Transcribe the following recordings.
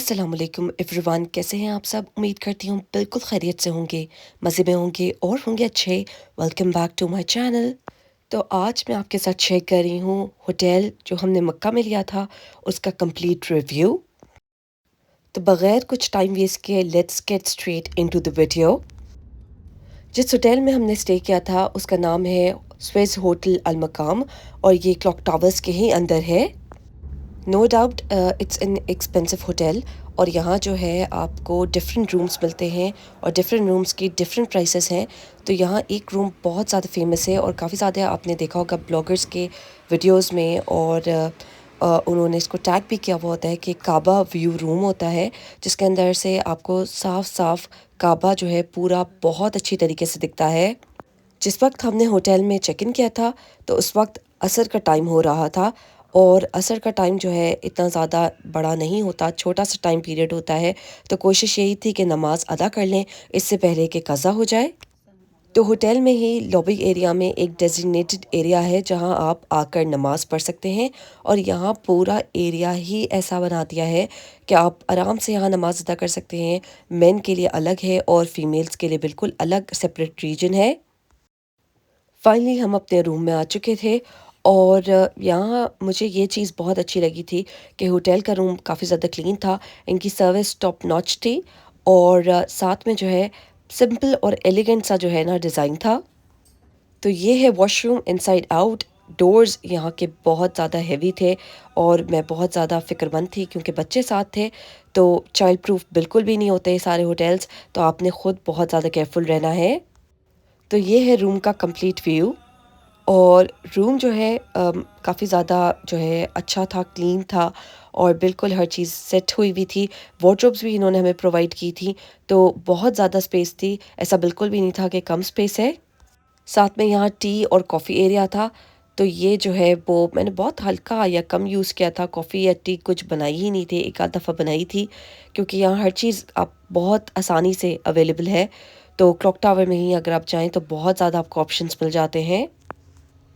अस्सलाम वालेकुम एवरीवन, कैसे हैं आप सब। उम्मीद करती हूँ बिल्कुल खैरियत से होंगे, मज़े में होंगे और होंगे अच्छे। Welcome back to my channel. तो आज मैं आपके साथ शेयर कर रही हूँ होटल जो हमने मक्का में लिया था, उसका कंप्लीट रिव्यू। तो बगैर कुछ टाइम वेस्ट किए let's get straight into the video. जिस होटल में हमने स्टे किया था उसका नाम है स्विस होटल अल मकाम और ये क्लॉक टावर्स के ही अंदर है। No doubt it's an expensive hotel और यहाँ जो है आपको डिफरेंट रूम्स मिलते हैं और डिफरेंट रूम्स की डिफरेंट प्राइसेस हैं। तो यहाँ एक रूम बहुत ज़्यादा फेमस है और काफ़ी ज़्यादा आपने देखा होगा ब्लॉगर्स के वीडियोस में और उन्होंने इसको टैग भी किया हुआ होता है कि काबा व्यू रूम होता है, जिसके अंदर से आपको साफ साफ काबा जो है पूरा बहुत अच्छी तरीके से दिखता है। जिस वक्त हमने होटल में चेक इन किया था तो उस वक्त असर का टाइम हो रहा था और असर का टाइम जो है इतना ज़्यादा बड़ा नहीं होता, छोटा सा टाइम पीरियड होता है। तो कोशिश यही थी कि नमाज अदा कर लें इससे पहले कि कज़ा हो जाए। तो होटल में ही लॉबी एरिया में एक डेजिग्नेटेड एरिया है जहां आप आकर नमाज पढ़ सकते हैं और यहाँ पूरा एरिया ही ऐसा बना दिया है कि आप आराम से यहाँ नमाज अदा कर सकते हैं। मेन के लिए अलग है और फीमेल्स के लिए बिल्कुल अलग सेपरेट रीजन है। फाइनली हम अपने रूम में आ चुके थे और यहाँ मुझे ये चीज़ बहुत अच्छी लगी थी कि होटल का रूम काफ़ी ज़्यादा क्लीन था, इनकी सर्विस टॉप नॉच थी और साथ में जो है सिंपल और एलिगेंट सा जो है ना डिज़ाइन था। तो ये है वॉशरूम इनसाइड आउट। डोर्स यहाँ के बहुत ज़्यादा हेवी थे और मैं बहुत ज़्यादा फ़िक्रमंद थी क्योंकि बच्चे साथ थे। तो चाइल्ड प्रूफ बिल्कुल भी नहीं होते सारे होटल्स, तो आपने ख़ुद बहुत ज़्यादा केयरफुल रहना है। तो ये है रूम का कंप्लीट व्यू और रूम जो है काफ़ी ज़्यादा जो है अच्छा था, क्लीन था और बिल्कुल हर चीज़ सेट हुई हुई थी। वार्डरोब्स भी इन्होंने हमें प्रोवाइड की थी, तो बहुत ज़्यादा स्पेस थी, ऐसा बिल्कुल भी नहीं था कि कम स्पेस है। साथ में यहाँ टी और कॉफ़ी एरिया था। तो ये जो है वो मैंने बहुत हल्का या कम यूज़ किया था, कॉफ़ी या टी कुछ बनाई ही नहीं थी, एक आध दफ़ा बनाई थी क्योंकि यहाँ हर चीज़ आप बहुत आसानी से अवेलेबल है। तो क्लॉक टावर में ही अगर आप चाहें तो बहुत ज़्यादा आपको ऑप्शंस मिल जाते हैं।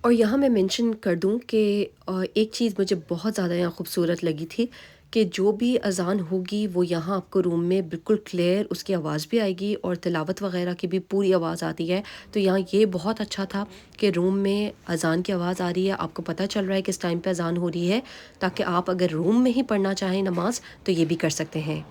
और यहाँ मैं मेंशन कर दूँ कि एक चीज़ मुझे बहुत ज़्यादा यहाँ खूबसूरत लगी थी कि जो भी अज़ान होगी वो यहाँ आपको रूम में बिल्कुल क्लियर उसकी आवाज़ भी आएगी और तिलावत वगैरह की भी पूरी आवाज़ आती है। तो यहाँ ये बहुत अच्छा था कि रूम में अज़ान की आवाज़ आ रही है, आपको पता चल रहा है किस टाइम पे अज़ान हो रही है, ताकि आप अगर रूम में ही पढ़ना चाहें नमाज तो ये भी कर सकते हैं।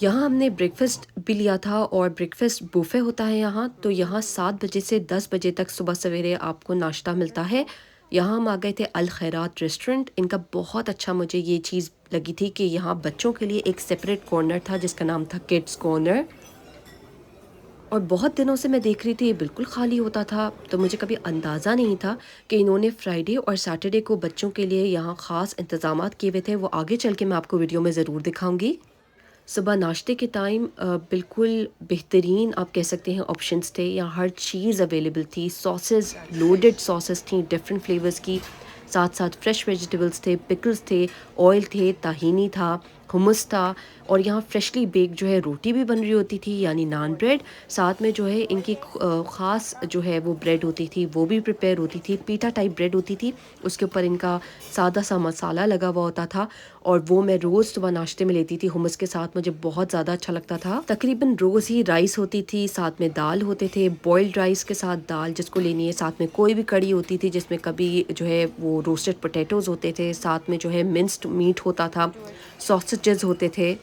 यहाँ हमने ब्रेकफ़ास्ट भी लिया था और ब्रेकफ़ास्ट बुफ़े होता है यहाँ, तो यहाँ 7 बजे से 10 बजे तक सुबह सवेरे आपको नाश्ता मिलता है। यहाँ हम आ गए थे अल खैरात रेस्टोरेंट, इनका बहुत अच्छा मुझे ये चीज़ लगी थी कि यहाँ बच्चों के लिए एक सेपरेट कॉर्नर था जिसका नाम था किड्स कॉर्नर। और बहुत दिनों से मैं देख रही थी ये बिल्कुल खाली होता था, तो मुझे कभी अंदाज़ा नहीं था कि इन्होंने फ्राइडे और सैटरडे को बच्चों के लिए यहाँ ख़ास इंतज़ामात किए हुए थे। वो आगे चल के मैं आपको वीडियो में ज़रूर दिखाऊंगी। सुबह नाश्ते के टाइम बिल्कुल बेहतरीन आप कह सकते हैं ऑप्शंस थे, यहाँ हर चीज़ अवेलेबल थी। सॉसेस, लोडेड सॉसेस थी डिफरेंट फ्लेवर्स की, साथ साथ फ्रेश वेजिटेबल्स थे, पिकल्स थे, ऑयल थे, ताहीनी था, हुमस था और यहाँ फ्रेशली बेक जो है रोटी भी बन रही होती थी यानी नान ब्रेड। साथ में जो है इनकी ख़ास जो है वो ब्रेड होती थी वो भी प्रिपेयर होती थी, पीठा टाइप ब्रेड होती थी, उसके ऊपर इनका सादा सा मसाला लगा हुआ होता था और वो मैं रोज़ सुबह नाश्ते में लेती थी हुमस के साथ, मुझे बहुत ज़्यादा अच्छा लगता था। तकरीबन रोज़ ही राइस होती थी, साथ में दाल होते थे, बॉइल्ड राइस के साथ दाल जिसको लेनी है, साथ में कोई भी कड़ी होती थी जिसमें कभी जो है वो रोस्टेड पोटैटोज़ होते थे, साथ में जो है मिंस्ड मीट होता था, सॉसेजेस होते थे।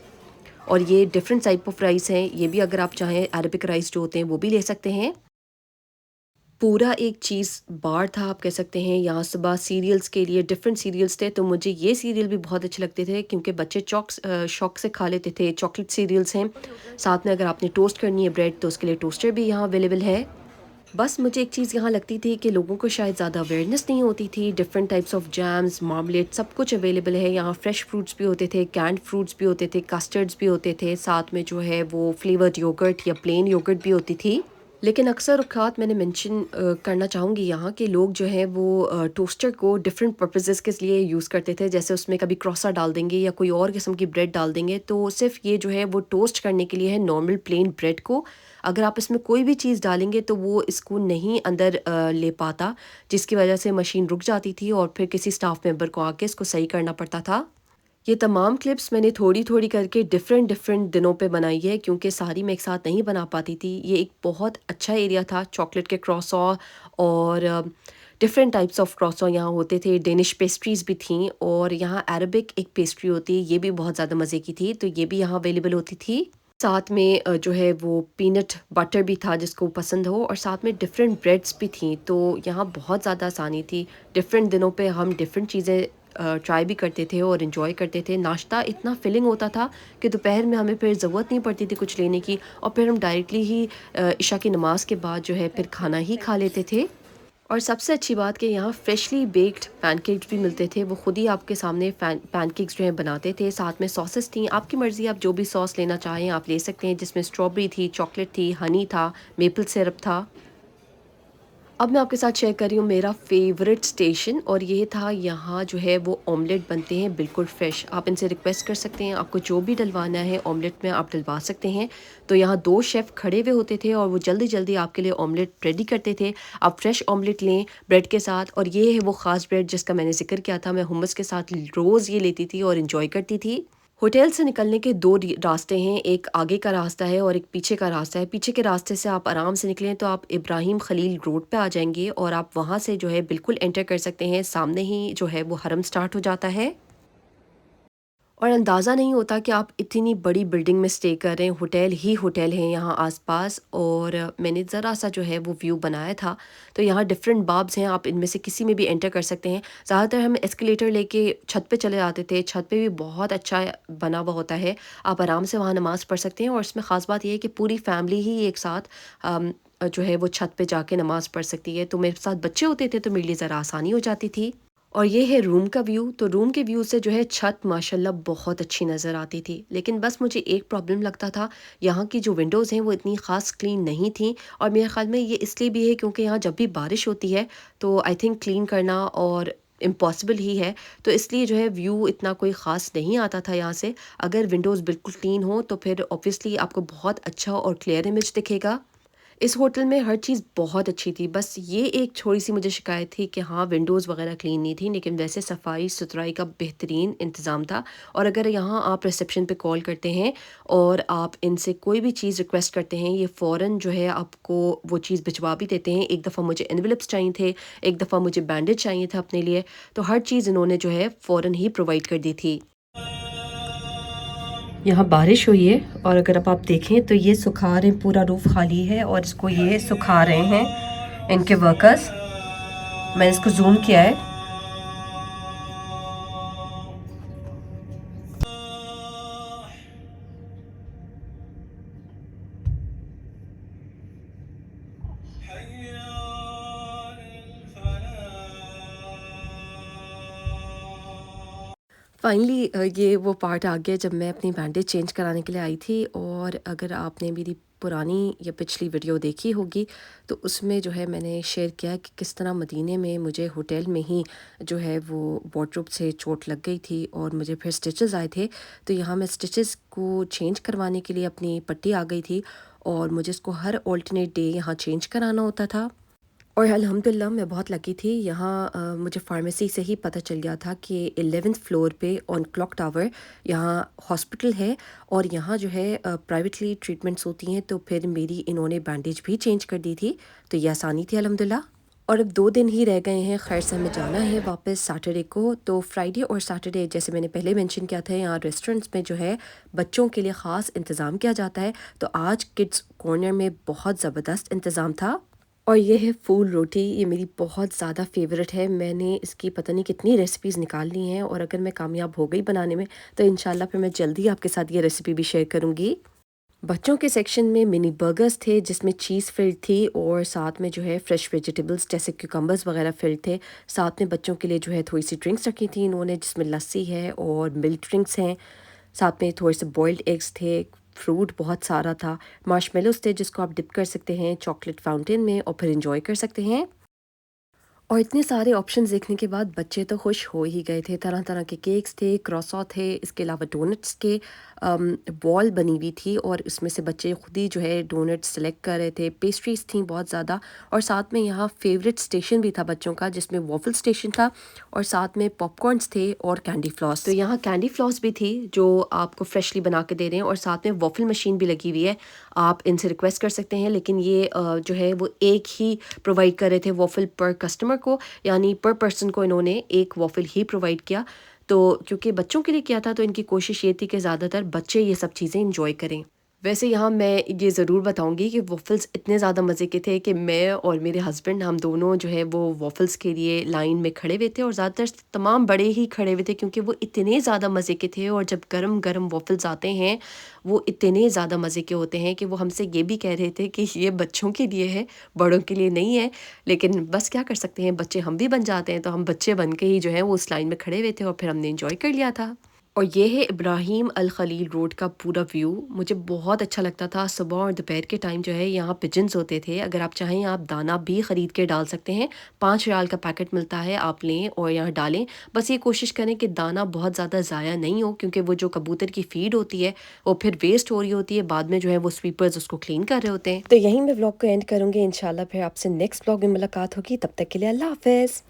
और ये डिफरेंट टाइप ऑफ राइस हैं, ये भी अगर आप चाहें अरबिक राइस जो होते हैं वो भी ले सकते हैं। पूरा एक चीज़ बार था आप कह सकते हैं। यहाँ सुबह सीरियल्स के लिए डिफरेंट सीरियल्स थे, तो मुझे ये सीरियल भी बहुत अच्छे लगते थे क्योंकि बच्चे शौक से खा लेते थे। चॉकलेट सीरियल्स हैं, साथ में अगर आपने टोस्ट करनी है ब्रेड तो उसके लिए टोस्टर भी यहाँ अवेलेबल है। बस मुझे एक चीज़ यहाँ लगती थी कि लोगों को शायद ज़्यादा अवेयरनेस नहीं होती थी। Different types of jams, marmalade सब कुछ अवेलेबल है यहाँ। फ्रेश फ्रूट्स भी होते थे, कैंड फ्रूट्स भी होते थे, कस्टर्ड्स भी होते थे, साथ में जो है वो फ्लेवर्ड योगर्ट या प्लेन योगर्ट भी होती थी। लेकिन अक्सर औक़ात मैंने मेंशन करना चाहूँगी यहाँ कि लोग जो हैं वो टोस्टर को डिफरेंट पर्पसेस के लिए यूज़ करते थे। जैसे उसमें कभी क्रॉसा डाल देंगे या कोई और किस्म की ब्रेड डाल देंगे, तो सिर्फ़ ये जो है वो टोस्ट करने के लिए है नॉर्मल प्लेन ब्रेड को। अगर आप इसमें कोई भी चीज़ डालेंगे तो वो इसको नहीं अंदर ले पाता, जिसकी वजह से मशीन रुक जाती थी और फिर किसी स्टाफ मेंबर को आके इसको सही करना पड़ता था। ये तमाम क्लिप्स मैंने थोड़ी-थोड़ी करके डिफ़रेंट डिफ़रेंट दिनों पे बनाई है क्योंकि सारी मैं एक साथ नहीं बना पाती थी। ये एक बहुत अच्छा एरिया था, चॉकलेट के क्रॉसॉ और डिफ़रेंट टाइप्स ऑफ क्रॉसॉ यहाँ होते थे, डेनिश पेस्ट्रीज़ भी थीं और यहाँ अरेबिक एक पेस्ट्री होती है, ये भी बहुत ज़्यादा मज़े की थी, तो ये भी यहाँ अवेलेबल होती थी। साथ में जो है वो पीनट बटर भी था जिसको पसंद हो और साथ में डिफ़रेंट ब्रेड्स भी थीं, तो यहाँ बहुत ज़्यादा आसानी थी। डिफ़रेंट दिनों पे हम डिफ़रेंट चीज़ें ट्राई भी करते थे और एंजॉय करते थे। नाश्ता इतना फिलिंग होता था कि दोपहर में हमें फिर ज़रूरत नहीं पड़ती थी कुछ लेने की और फिर हम डायरेक्टली ही इशा की नमाज़ के बाद जो है फिर खाना ही खा लेते थे। और सबसे अच्छी बात कि यहाँ फ्रेशली बेक्ड पैनकेक्स भी मिलते थे। वो खुद ही आपके सामने पैनकेक्स जो हैं बनाते थे। साथ में सॉसेस थी, आपकी मर्ज़ी आप जो भी सॉस लेना चाहें आप ले सकते हैं, जिसमें स्ट्रॉबेरी थी, चॉकलेट थी, हनी था, मेपल सिरप था। अब मैं आपके साथ शेयर कर रही हूँ मेरा फ़ेवरेट स्टेशन और ये था यहाँ जो है वो ऑमलेट बनते हैं बिल्कुल फ़्रेश। आप इनसे रिक्वेस्ट कर सकते हैं, आपको जो भी डलवाना है ऑमलेट में आप डलवा सकते हैं। तो यहाँ 2 शेफ़ खड़े हुए होते थे और वो जल्दी-जल्दी आपके लिए ऑमलेट रेडी करते थे। आप फ्रेश ऑमलेट लें ब्रेड के साथ और ये है वो ख़ास ब्रेड जिसका मैंने ज़िक्र किया था। मैं हुम्मस के साथ रोज़ ये लेती थी और एन्जॉय करती थी। होटल से निकलने के 2 रास्ते हैं, एक आगे का रास्ता है और एक पीछे का रास्ता है। पीछे के रास्ते से आप आराम से निकलें तो आप इब्राहिम खलील रोड पे आ जाएँगे और आप वहाँ से जो है बिल्कुल एंटर कर सकते हैं। सामने ही जो है वो हरम स्टार्ट हो जाता है। और अंदाज़ा नहीं होता कि आप इतनी बड़ी बिल्डिंग में स्टे कर रहे हैं, होटल ही होटल हैं यहाँ आस-पास और मैंने ज़रा-सा जो है वो व्यू बनाया था। तो यहाँ डिफ़रेंट बाब्स हैं, आप इनमें से किसी में भी एंटर कर सकते हैं। ज़्यादातर हम एस्केलेटर लेके छत पे चले जाते थे, छत पे भी बहुत अच्छा बना हुआ होता है। आप आराम से वहाँ नमाज़ पढ़ सकते हैं और इसमें ख़ास बात ये है कि पूरी फैमिली ही एक साथ जो है वो छत पे जाके नमाज़ पढ़ सकती है। तो मेरे साथ बच्चे होते थे तो मेरे लिए ज़रा आसानी हो जाती थी। और ये है रूम का व्यू, तो रूम के व्यू से जो है छत माशाल्लाह बहुत अच्छी नज़र आती थी। लेकिन बस मुझे एक प्रॉब्लम लगता था, यहाँ की जो विंडोज़ हैं वो इतनी ख़ास क्लीन नहीं थी और मेरे ख़्याल में ये इसलिए भी है क्योंकि यहाँ जब भी बारिश होती है तो आई थिंक क्लीन करना और इम्पॉसिबल ही है। तो इसलिए जो है व्यू इतना कोई ख़ास नहीं आता था यहाँ से। अगर विंडोज़ बिल्कुल क्लीन हो तो फिर ऑब्वियसली आपको बहुत अच्छा और क्लियर इमेज दिखेगा। इस होटल में हर चीज़ बहुत अच्छी थी, बस ये एक थोड़ी-सी मुझे शिकायत थी कि हाँ, विंडोज़ वगैरह क्लीन नहीं थी, लेकिन वैसे सफाई-सुथराई का बेहतरीन इंतज़ाम था। और अगर यहाँ आप रिसेप्शन पे कॉल करते हैं और आप इनसे कोई भी चीज़ रिक्वेस्ट करते हैं, ये फ़ौरन जो है आपको वो चीज़ भिजवा भी देते हैं। एक दफ़ा मुझे एनवेलप्स चाहिए थे, एक दफ़ा मुझे बैंडेज चाहिए था अपने लिए, तो हर चीज़ इन्होंने जो है फ़ौरन ही प्रोवाइड कर दी थी। यहाँ बारिश हुई है और अगर अब आप देखें तो ये सुखा रहे हैं, पूरा रूफ खाली है और इसको ये सुखा रहे हैं इनके वर्कर्स। मैंने इसको जूम किया है। फाइनली ये वो पार्ट आ गया जब मैं अपनी बैंडेज चेंज कराने के लिए आई थी और अगर आपने मेरी पुरानी या पिछली वीडियो देखी होगी तो उसमें जो है मैंने शेयर किया कि किस तरह मदीने में मुझे होटल में ही जो है वो वार्डरोब से चोट लग गई थी और मुझे फिर स्टिचेस आए थे। तो यहाँ मैं स्टिचेस को चेंज करवाने के लिए अपनी पट्टी आ गई थी और मुझे इसको हर ऑल्टरनेट डे यहाँ चेंज कराना होता था। और अल्हम्दुलिल्लाह मैं बहुत लकी थी यहाँ मुझे फार्मेसी से ही पता चल गया था कि 11th फ्लोर पे ऑन क्लॉक टावर यहाँ हॉस्पिटल है और यहाँ जो है प्राइवेटली ट्रीटमेंट्स होती हैं। तो फिर मेरी इन्होंने बैंडेज भी चेंज कर दी थी, तो ये आसानी थी अल्हम्दुलिल्लाह। और अब 2 दिन ही रह गए हैं, खैर से हमें जाना है वापस सैटरडे को। तो फ्राइडे और सैटरडे जैसे मैंने पहले मेंशन किया था यहाँ रेस्टोरेंट्स में जो है बच्चों के लिए ख़ास इंतज़ाम किया जाता है। तो आज किड्स कॉर्नर में बहुत ज़बरदस्त इंतज़ाम था। और ये है फूल रोटी, ये मेरी बहुत ज़्यादा फ़ेवरेट है। मैंने इसकी पता नहीं कितनी रेसिपीज़ निकाल ली हैं और अगर मैं कामयाब हो गई बनाने में तो इंशाल्लाह फिर मैं जल्दी आपके साथ ये रेसिपी भी शेयर करूँगी। बच्चों के सेक्शन में मिनी बर्गर्स थे जिसमें चीज़ फिल्ड थी और साथ में जो है फ्रेश वेजिटेबल्स जैसे क्यूकम्बर्स वगैरह फिल्ड थे। साथ में बच्चों के लिए जो है थोड़ी सी ड्रिंक्स रखी थी इन्होंने जिसमें लस्सी है और मिल्क ड्रिंक्स हैं। साथ में थोड़े से बॉइल्ड एग्स थे, फ्रूट बहुत सारा था, मार्शमेलोज़ थे जिसको आप डिप कर सकते हैं चॉकलेट फाउंटेन में और फिर एंजॉय कर सकते हैं। और इतने सारे ऑप्शंस देखने के बाद बच्चे तो खुश हो ही गए थे। तरह तरह के केक्स थे, क्रॉसॉ थे, इसके अलावा डोनट्स के बॉल बनी हुई थी और उसमें से बच्चे खुद ही जो है डोनट्स सेलेक्ट कर रहे थे। पेस्ट्रीज थी बहुत ज़्यादा और साथ में यहाँ फेवरेट स्टेशन भी था बच्चों का, जिसमें वॉफल स्टेशन था और साथ में पॉपकॉर्न्स थे और कैंडी फ्लॉस। तो यहाँ कैंडी फ्लॉस भी थी जो आपको फ्रेशली बना के दे रहे हैं और साथ में वॉफल मशीन भी लगी हुई है। आप इनसे रिक्वेस्ट कर सकते हैं, लेकिन ये जो है वो एक ही प्रोवाइड कर रहे थे वॉफल पर कस्टमर को, यानी पर पर्सन को इन्होंने एक वॉफल ही प्रोवाइड किया। तो क्योंकि बच्चों के लिए किया था तो इनकी कोशिश ये थी कि ज़्यादातर बच्चे ये सब चीज़ें इंजॉय करें। वैसे यहाँ मैं ये ज़रूर बताऊँगी कि वॉफ़ल्स इतने ज़्यादा मज़े के थे कि मैं और मेरे हस्बैंड हम दोनों जो है वो वॉफ़ल्स के लिए लाइन में खड़े हुए थे और ज़्यादातर तमाम बड़े ही खड़े हुए थे क्योंकि वो इतने ज़्यादा मज़े के थे। और जब गरम-गरम वॉफ़ल्स आते हैं, वो इतने ज़्यादा मज़े के होते हैं कि वो हमसे ये भी कह रहे थे कि ये बच्चों के लिए है, बड़ों के लिए नहीं है। लेकिन बस क्या कर सकते हैं, बच्चे हम भी बन जाते हैं, तो हम बच्चे बन के ही जो है वो उस लाइन में खड़े हुए थे और फिर हमने एन्जॉय कर लिया था। और ये है इब्राहिम अल खलील रोड का पूरा व्यू। मुझे बहुत अच्छा लगता था। सुबह और दोपहर के टाइम जो है यहाँ पिजन्स होते थे। अगर आप चाहें आप दाना भी ख़रीद के डाल सकते हैं। 5 रियाल का पैकेट मिलता है, आप लें और यहाँ डालें। बस ये कोशिश करें कि दाना बहुत ज़्यादा ज़ाया नहीं हो, क्योंकि वो जो कबूतर की फ़ीड होती है वो फिर वेस्ट हो रही होती है। बाद में जो है वो स्वीपर्स उसको क्लीन कर रहे होते हैं। तो यहीं मैं व्लॉग को एंड करूँगी। इंशाल्लाह फिर आपसे नेक्स्ट व्लॉग में मुलाकात होगी। तब तक के लिए अल्लाह हाफ़िज़।